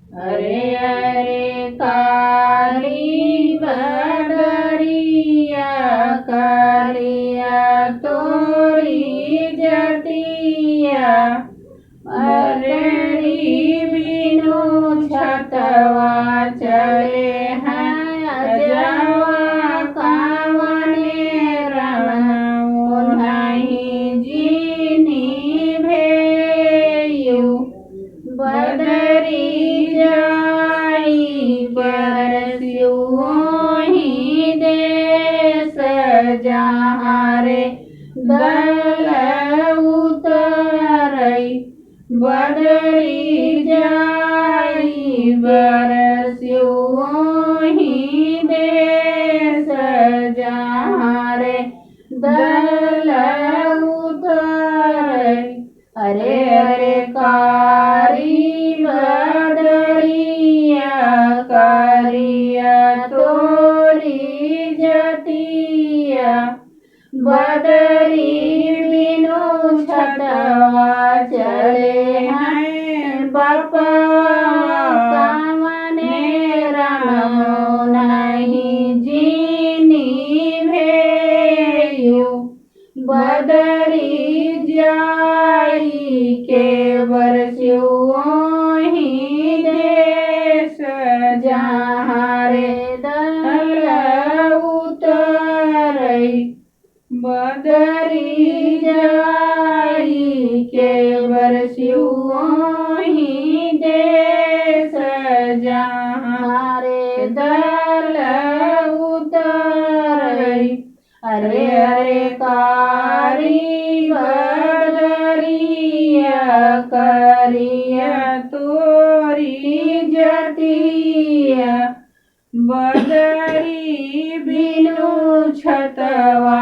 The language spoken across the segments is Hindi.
अरे अरे काली बदरिया कालिया तोरी जतिया अरे बिनु छतवा चले हैं अजवा कावने रणो नहीं जीनी भेयु बदरी जाई बरस्यु ही देश जहाँ रे दल उतरई बदरी जाई बरस्यु ही देश जहाँ रे दल उतरई अरे अरे कारी बदरिया कारिया तोरी जतिया बदरी बिनु छतवा चले हैं बापा कामने रणो नहीं जीनी भेयु बदरी जाई के बरस्यु ही देश जहाँ रे दल उतरई बदरी जाई के बरस्यु ही देश जहाँ रे दल उतरई अरे अरे कारी बदरिया करिया तोरी जतिया बदरी बिनु छतवा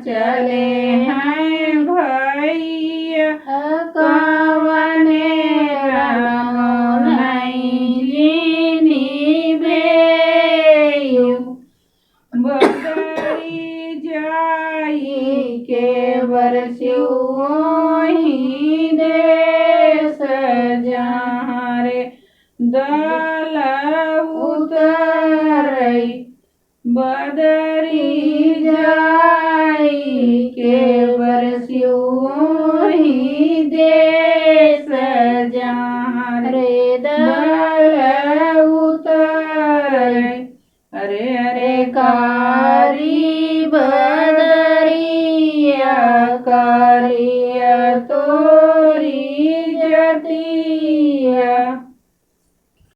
चले हैं भैया कावने रणो नहीं जीनी भेयु बदरी जाई के बरस्यु ही देश जहाँ रे दल उतरई बदरी जाई के बरस्यु ही देश जहाँ रे दल